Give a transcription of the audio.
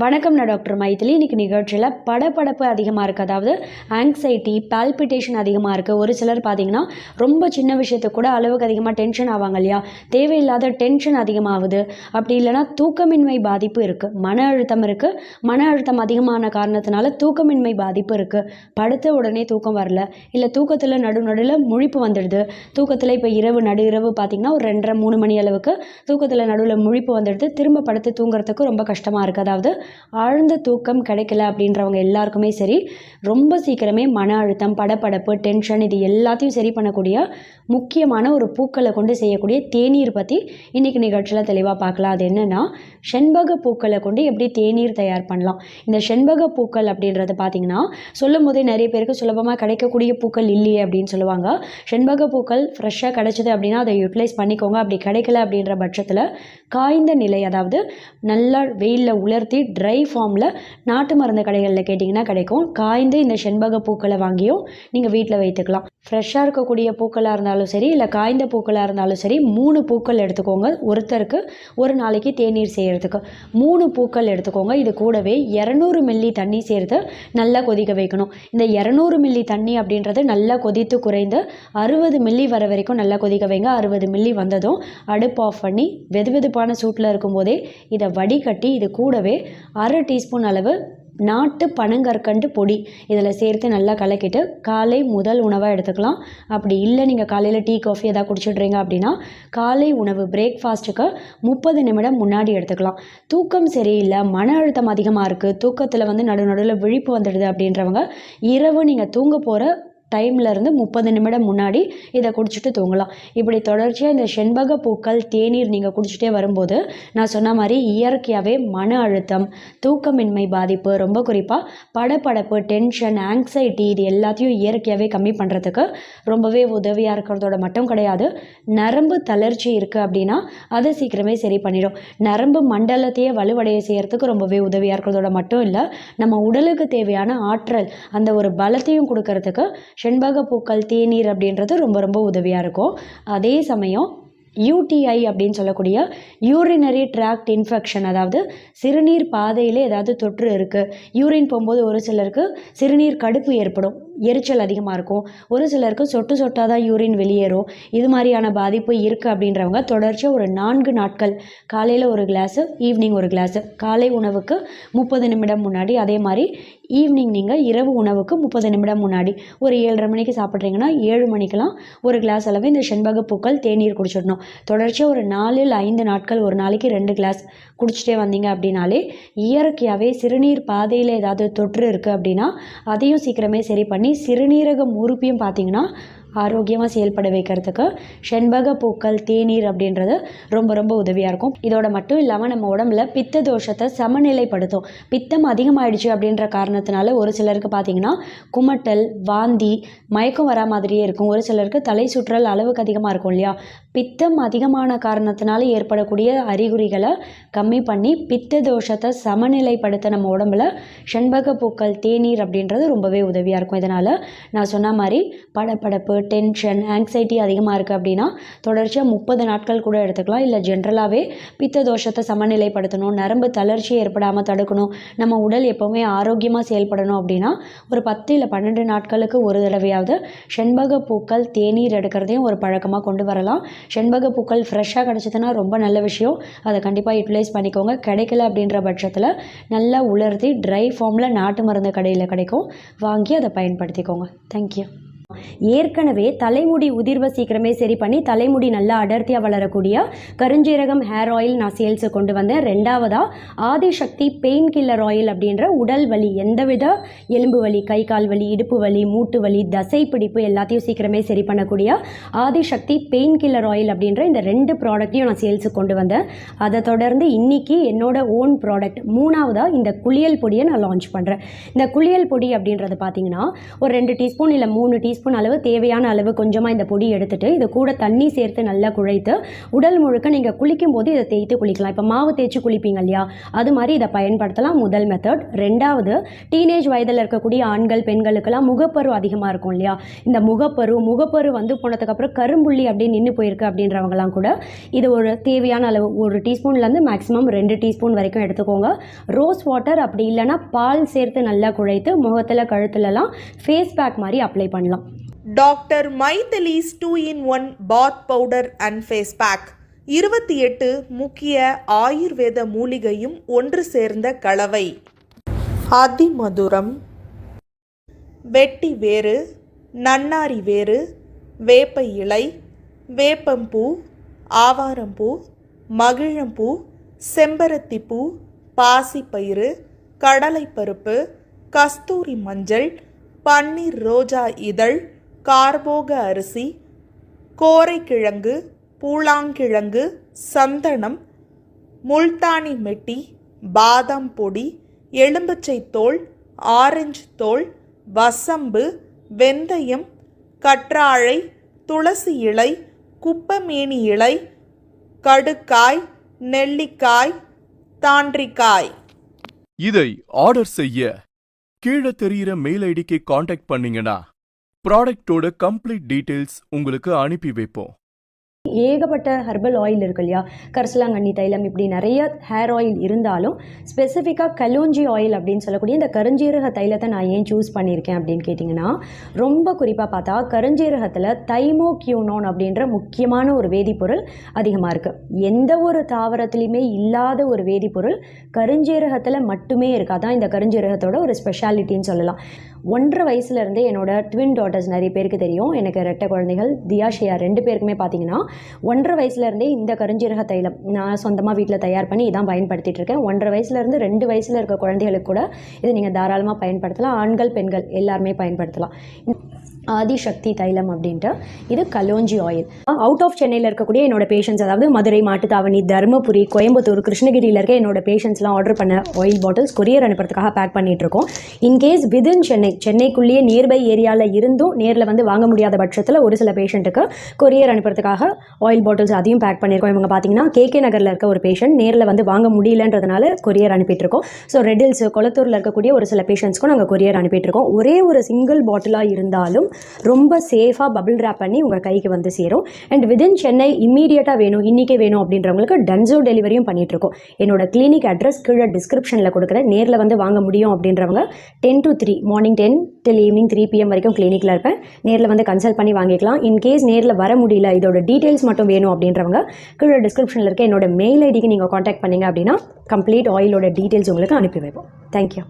வணக்கம், நான் டாக்டர் மைதிலி. இன்றைக்கி நிகழ்ச்சியில் படபடப்பு அதிகமாக இருக்குது, அதாவது ஆங்ஸைட்டி, பால்பிட்டேஷன் அதிகமாக இருக்குது. ஒரு சிலர் பார்த்திங்கன்னா ரொம்ப சின்ன விஷயத்துக்கு கூட அளவுக்கு அதிகமாக டென்ஷன் ஆவாங்க இல்லையா? தேவையில்லாத டென்ஷன் அதிகமாகுது. அப்படி இல்லைனா தூக்கமின்மை பாதிப்பு இருக்குது, மன அழுத்தம் இருக்குது. மன அழுத்தம் அதிகமான காரணத்தினால தூக்கமின்மை பாதிப்பு இருக்குது. படுத்த உடனே தூக்கம் வரல, இல்லை தூக்கத்தில் நடுநடுவில் முழிப்பு வந்துடுது. தூக்கத்தில் இப்போ நடு இரவு பார்த்திங்கன்னா ஒரு 2:30-3 மணி அளவுக்கு தூக்கத்தில் நடுவில் முழிப்பு வந்துடுது. திரும்ப படுத்து தூங்குறதுக்கு ரொம்ப கஷ்டமாக இருக்குது. அதாவது ஆழ்ந்த தூக்கம் கிடைக்கல அப்படின்றவங்க எல்லாருக்குமே சரி, ரொம்ப சீக்கிரமே மன அழுத்தம், படபடப்பு, டென்ஷன் இது எல்லாத்தையும் சரி பண்ணக்கூடிய முக்கியமான ஒரு பூக்களை கொண்டு செய்யக்கூடிய தேநீர் பற்றி இன்றைக்கி நிகழ்ச்சியில் தெளிவாக பார்க்கலாம். அது என்னென்னா, செண்பக பூக்களை கொண்டு எப்படி தேநீர் தயார் பண்ணலாம். இந்த செண்பக பூக்கள் அப்படின்றது பார்த்திங்கன்னா சொல்லும் போதே நிறைய பேருக்கு சுலபமாக கிடைக்கக்கூடிய பூக்கள் இல்லையே அப்படின்னு சொல்லுவாங்க. செண்பக பூக்கள் ஃப்ரெஷ்ஷாக கிடைச்சிது அப்படின்னா அதை யூட்டிலைஸ் பண்ணிக்கோங்க. அப்படி கிடைக்கல அப்படின்ற பட்சத்தில் காய்ந்த நிலை, அதாவது நல்லா வெயிலில் உலர்த்தி ட்ரை ஃபார்மில் நாட்டு மருந்து கடைகளில் கேட்டிங்கன்னா கிடைக்கும். காய்ந்து இந்த செண்பக பூக்களை வாங்கியும் நீங்கள் வீட்டில் வைத்துக்கலாம். ஃப்ரெஷ்ஷாக இருக்கக்கூடிய பூக்களாக இருந்தாலும் சரி, இல்லை காய்ந்த பூக்களாக இருந்தாலும் சரி, 3 பூக்கள் எடுத்துக்கோங்க. ஒருத்தருக்கு ஒரு நாளைக்கு தேநீர் செய்கிறதுக்கு 3 பூக்கள் எடுத்துக்கோங்க. இது கூடவே 200 மில்லி தண்ணி சேர்த்து நல்லா கொதிக்க வைக்கணும். இந்த 200 மில்லி தண்ணி அப்படின்றது நல்லா கொதித்து குறைந்து 60 மில்லி வர வரைக்கும் நல்லா கொதிக்க வைங்க. 60 மில்லி வந்ததும் அடுப்பு ஆஃப் பண்ணி வெதுவெதுப்பான சூட்டில் இருக்கும்போதே இதை வடிகட்டி இது கூடவே 1/2 டீஸ்பூன் அளவு நாட்டு பனங்கற்கண்டு பொடி இதில் சேர்த்து நல்லா கலக்கிட்டு காலை முதல் உணவாக எடுத்துக்கலாம். அப்படி இல்லை நீங்கள் காலையில் டீ காஃபி எதாவது குடிச்சிட்றீங்க அப்படின்னா காலை உணவு பிரேக்ஃபாஸ்ட்டுக்கு 30 நிமிடம் முன்னாடி எடுத்துக்கலாம். தூக்கம் சரியில்லை, மன அழுத்தம் அதிகமாக இருக்குது, தூக்கத்தில் நடுநடுவில் விழிப்பு வந்துடுது அப்படின்றவங்க இரவு நீங்கள் தூங்க போகிற டைம்லேருந்து 30 நிமிடம் முன்னாடி இதை குடிச்சிட்டு தூங்கலாம். இப்படி தொடர்ச்சியாக இந்த செண்பக பூக்கள் தேநீர் நீங்கள் குடிச்சிட்டே வரும்போது நான் சொன்ன மாதிரி இயற்கையாகவே மன அழுத்தம், தூக்கமின்மை பாதிப்பு, ரொம்ப குறிப்பாக படபடப்பு, டென்ஷன், ஆங்ஸைட்டி இது எல்லாத்தையும் இயற்கையாகவே கம்மி பண்ணுறதுக்கு ரொம்பவே உதவியாக இருக்கிறதோட மட்டும் கிடையாது, நரம்பு தளர்ச்சி இருக்குது அப்படின்னா அதை சீக்கிரமே சரி பண்ணிடும். நரம்பு மண்டலத்தையே வலுவடைய செய்கிறதுக்கு ரொம்பவே உதவியாக இருக்கிறதோட மட்டும் இல்லை, நம்ம உடலுக்கு தேவையான ஆற்றல், அந்த ஒரு பலத்தையும் கொடுக்கறதுக்கு செண்பக பூக்கள் தேநீர் அப்படின்றது ரொம்ப ரொம்ப உதவியாக இருக்கும். அதே சமயம் யூடிஐ அப்படின்னு சொல்லக்கூடிய யூரினரி ட்ராக்ட் இன்ஃபெக்ஷன், அதாவது சிறுநீர் பாதையில் ஏதாவது தொற்று இருக்குது, யூரின் போகும்போது ஒரு சிலருக்கு சிறுநீர் கடுப்பு ஏற்படும், எரிச்சல் அதிகமாக இருக்கும், ஒரு சிலருக்கு சொட்டு சொட்டாக தான் யூரின் வெளியேறும், இது மாதிரியான பாதிப்பு இருக்குது அப்படின்றவங்க தொடர்ச்சியாக ஒரு 4 நாட்கள் காலையில் ஒரு கிளாஸு, ஈவினிங் ஒரு கிளாஸு, காலை உணவுக்கு 30 நிமிடம் முன்னாடி, அதே மாதிரி ஈவினிங் நீங்கள் இரவு உணவுக்கு 30 நிமிடம் முன்னாடி, ஒரு 7:30 மணிக்கு சாப்பிட்றீங்கன்னா 7 மணிக்கெலாம் ஒரு கிளாஸ் அளவு இந்த செண்பக பூக்கள் தேநீர் குடிச்சிடணும். தொடர்ச்சியாக ஒரு 4-5 நாட்கள் ஒரு நாளைக்கு 2 கிளாஸ் குடிச்சிட்டே வந்தீங்க அப்படின்னாலே இயற்கையாகவே சிறுநீர் பாதையில் ஏதாவது தொற்று இருக்குது அப்படின்னா அதையும் சீக்கிரமே சரி பண்ணி சிறுநீரகம் உறுப்பியும் பார்த்திங்கன்னா ஆரோக்கியமாக செயல்பட வைக்கிறதுக்கு செண்பக பூக்கள் தேநீர் அப்படின்றது ரொம்ப ரொம்ப உதவியாக இருக்கும். இதோட மட்டும் இல்லாமல் நம்ம உடம்புல பித்த தோஷத்தை சமநிலைப்படுத்தும். பித்தம் அதிகமாகிடுச்சு அப்படின்ற காரணத்தினால ஒரு சிலருக்கு பார்த்திங்கன்னா குமட்டல், வாந்தி, மயக்கம் வரா மாதிரியே இருக்கும். ஒரு சிலருக்கு தலை சுற்றல் அளவுக்கு அதிகமாக இருக்கும் இல்லையா? பித்தம் அதிகமான காரணத்தினால ஏற்படக்கூடிய அறிகுறிகளை கம்மி பண்ணி பித்த தோஷத்தை சமநிலைப்படுத்த நம்ம உடம்புல செண்பக பூக்கள் தேநீர் அப்படின்றது ரொம்பவே உதவியாக இருக்கும். இதனால் நான் சொன்ன மாதிரி படபடப்பு, டென்ஷன், ஆங்ஸைட்டி அதிகமாக இருக்குது அப்படின்னா தொடர்ச்சியாக 30 நாட்கள் கூட எடுத்துக்கலாம். இல்லை ஜென்ரலாகவே பித்த தோஷத்தை சமநிலைப்படுத்தணும், நரம்பு தளர்ச்சி ஏற்படாமல் தடுக்கணும், நம்ம உடல் எப்போவுமே ஆரோக்கியமாக செயல்படணும் அப்படின்னா ஒரு 10 இல்லை 12 நாட்களுக்கு ஒரு தடவையாவது செண்பக பூக்கள் தேநீர் எடுக்கிறதையும் ஒரு பழக்கமாக கொண்டு வரலாம். செண்பக பூக்கள் ஃப்ரெஷ்ஷாக கிடச்சிதுன்னா ரொம்ப நல்ல விஷயம், அதை கண்டிப்பாக யூட்டிலைஸ் பண்ணிக்கோங்க. கிடைக்கல அப்படின்ற பட்சத்தில் நல்லா உலர்த்தி ட்ரை ஃபார்மில் நாட்டு மருந்து கடையில் கிடைக்கும், வாங்கி அதை பயன்படுத்திக்கோங்க. தேங்க்யூ. ஏற்கனவே தலைமுடி உதிர்வை சீக்கிரமே சரி பண்ணி தலைமுடி நல்லா அடர்த்தியாக வளரக்கூடிய கருஞ்சீரகம் ஹேர் ஆயில் நான் சேல்ஸு கொண்டு வந்தேன். 2வதாக ஆதிசக்தி பெயின் கில்லர் ஆயில் அப்படின்ற உடல் வலி, எந்தவித எலும்பு வலி, கை கால் வலி, இடுப்பு வலி, மூட்டு வலி, தசை பிடிப்பு எல்லாத்தையும் சீக்கிரமே சரி பண்ணக்கூடிய ஆதிசக்தி பெயின் கில்லர் ஆயில் அப்படின்ற இந்த 2 ப்ராடக்ட்டையும் நான் சேல்ஸு கொண்டு வந்தேன். அதை தொடர்ந்து இன்றைக்கி என்னோட ஓன் ப்ராடக்ட் 3வதாக இந்த குளியல் பொடியை நான் லான்ச் பண்ணுறேன். இந்த குளியல் பொடி அப்படின்றது பார்த்திங்கன்னா ஒரு 2 டீஸ்பூன் இல்லை 3 டீஸ்பூன் டீஸ்பூன் அளவு தேவையான அளவு கொஞ்சமாக இந்த பொடி எடுத்துகிட்டு இது கூட தண்ணி சேர்த்து நல்லா குழைத்து உடல் முழுக்க நீங்கள் குளிக்கும் போது இதை தேய்த்து குளிக்கலாம். இப்போ மாவு தேய்ச்சி குளிப்பீங்க இல்லையா, அது மாதிரி இதை பயன்படுத்தலாம். முதல் மெத்தட். ரெண்டாவது, டீனேஜ் வயதில் இருக்கக்கூடிய ஆண்கள் பெண்களுக்கெல்லாம் முகப்பரு அதிகமாக இருக்கும் இல்லையா, இந்த முகப்பரு வந்து போனதுக்கப்புறம் கரும்புள்ளி அப்படியே நின்று போயிருக்கு அப்படின்றவங்கலாம் கூட இது ஒரு தேவையான அளவு 1 டீஸ்பூன்லேருந்து மேக்ஸிமம் 2 டீஸ்பூன் வரைக்கும் எடுத்துக்கோங்க. ரோஸ் வாட்டர் அப்படி இல்லைன்னா பால் சேர்த்து நல்லா குழைத்து முகத்தில் கழுத்துலலாம் ஃபேஸ் பேக் மாதிரி அப்ளை பண்ணலாம். Doctor Maithili's 2-in-1 bath powder and face pack 28 முக்கிய ஆயுர்வேத மூலிகையும் ஒன்று சேர்ந்த கலவை. அதிமதுரம், வெட்டி வேறு, நன்னாரி வேறு, வேப்ப இலை, வேப்பம்பூ, ஆவாரம்பூ, மகிழம்பூ, செம்பருத்திப்பூ, பாசிப்பயிறு, கடலைப்பருப்பு, கஸ்தூரி மஞ்சள், பன்னீர் ரோஜா இதழ், கார்போக அரிசி, கோரைக்கிழங்கு, பூளாங்கிழங்கு, சந்தனம், முல்தானி மெட்டி, பாதாம் பொடி, எலும்புச்சை தோல், ஆரஞ்சு தோல், வசம்பு, வெந்தயம், கற்றாழை, துளசி இலை, குப்பமேனி இலை, கடுக்காய், நெல்லிக்காய், தாண்டிக்காய். இதை ஆர்டர் செய்ய கீழே தெரியிற மெயில் ஐடிக்கு காண்டாக்ட் பண்ணீங்கன்னா ப்ராடக்டோட கம்ப்ளீட் டீடைல்ஸ் உங்களுக்கு அனுப்பி வைப்போம். ஏகப்பட்ட ஹெர்பல் ஆயில் இருக்கு இல்லையா, கரிசலாங்கண்ணி தைலம், இப்படி நிறைய ஹேர் ஆயில் இருந்தாலும் ஸ்பெசிஃபிக்காக கலோஞ்சி ஆயில் அப்படின்னு சொல்லக்கூடிய இந்த கருஞ்சீரக தைலத்தை நான் ஏன் சூஸ் பண்ணியிருக்கேன் அப்படின்னு கேட்டிங்கன்னா, ரொம்ப குறிப்பாக பார்த்தா கருஞ்சீரகத்தில் தைமோக்யூனோன் அப்படின்ற முக்கியமான ஒரு வேதிப்பொருள் அதிகமாக இருக்குது. எந்த ஒரு தாவரத்துலையுமே இல்லாத ஒரு வேதிப்பொருள் கருஞ்சீரகத்தில் மட்டுமே இருக்குது. அதான் இந்த கருஞ்சீரகத்தோட ஒரு ஸ்பெஷாலிட்டின்னு சொல்லலாம். 1.5 வயசுலேருந்தே என்னோட ட்வின் டாட்டர்ஸ் நிறைய பேருக்கு தெரியும், எனக்கு ரெட்டை குழந்தைகள் தியாஷியா 2 பேருக்குமே பார்த்தீங்கன்னா 1.5 வயசுலேருந்தே இந்த கருஞ்சீரக தைலம் நான் சொந்தமாக வீட்டில் தயார் பண்ணி இதான் பயன்படுத்திகிட்டு இருக்கேன். 1.5 வயசுலேருந்து 2 வயசில் இருக்க குழந்தைகளுக்கு கூட இதை நீங்கள் தாராளமாக பயன்படுத்தலாம். ஆண்கள் பெண்கள் எல்லாருமே பயன்படுத்தலாம். ஆதிசக்தி தைலம் அப்படின்ட்டு இது கலோஞ்சி ஆயில். அவுட் ஆஃப் சென்னையில் இருக்கக்கூடிய என்னோட பேஷண்ட்ஸ், அதாவது மதுரை, மாட்டுத்தாவணி, தருமபுரி, கோயம்புத்தூர், கிருஷ்ணகிரியில் இருக்க என்னோட பேஷண்ட்ஸ்லாம் ஆர்டர் பண்ண ஆயில் பாட்டில்ஸ் கொரியர் அனுப்புறதுக்காக பேக் பண்ணிகிட்ருக்கோம். இன்கேஸ் விதின் சென்னைக்குள்ளேயே நியர்பை ஏரியாவில் இருந்தும் நேரில் வந்து வாங்க முடியாத பட்சத்தில் ஒரு சில பேஷண்ட்டுக்கு கொரியர் அனுப்புறதுக்காக ஆயில் பாட்டில்ஸ் அதையும் பேக் பண்ணியிருக்கோம். இவங்க பார்த்தீங்கன்னா கேகே நகரில் இருக்க ஒரு பேஷண்ட் நேரில் வந்து வாங்க முடியலன்றதுனால கொரியர் அனுப்பிட்டுருக்கோம். ஸோ ரெட்டில்ஸ், கொளத்தூரில் இருக்கக்கூடிய ஒரு சில பேஷண்ட்ஸ்க்கும் நாங்கள் கொரியர் அனுப்பிட்டுருக்கோம். ஒரே ஒரு சிங்கிள் பாட்டிலாக இருந்தாலும் ரொம்ப சேஃபாக பபிள் ரேப் பண்ணி உங்கள் கைக்கு வந்து சேரும். அண்ட் விதின் சென்னை இம்மீடியட்டாக வேணும், இன்றைக்கே வேணும் அப்படின்றவங்களுக்கு டன்சோ டெலிவரியும் பண்ணிகிட்ருக்கோம். என்னோட கிளினிக் அட்ரஸ் கீழே டிஸ்கிரிப்ஷனில் கொடுக்குறேன். நேரில் வந்து வாங்க முடியும் அப்படின்றவங்க 10 to 3, morning 10 till evening 3 PM வரைக்கும் கிளினிக்கில் இருப்பேன். நேரில் வந்து கன்சல்ட் பண்ணி வாங்கிக்கலாம். இன்கேஸ் நேரில் வர முடியல, இதோட டீட்டெயில்ஸ் மட்டும் வேணும் அப்படின்றவங்க கீழே டிஸ்கிரிப்ஷனில் இருக்க என்னோட மெயில் ஐடிக்கு நீங்கள் காண்டாக்ட் பண்ணிங்க அப்படின்னா கம்ப்ளீட் ஆயிலோட டீட்டெயில்ஸ் உங்களுக்கு அனுப்பி வைப்போம். தேங்க்யூ.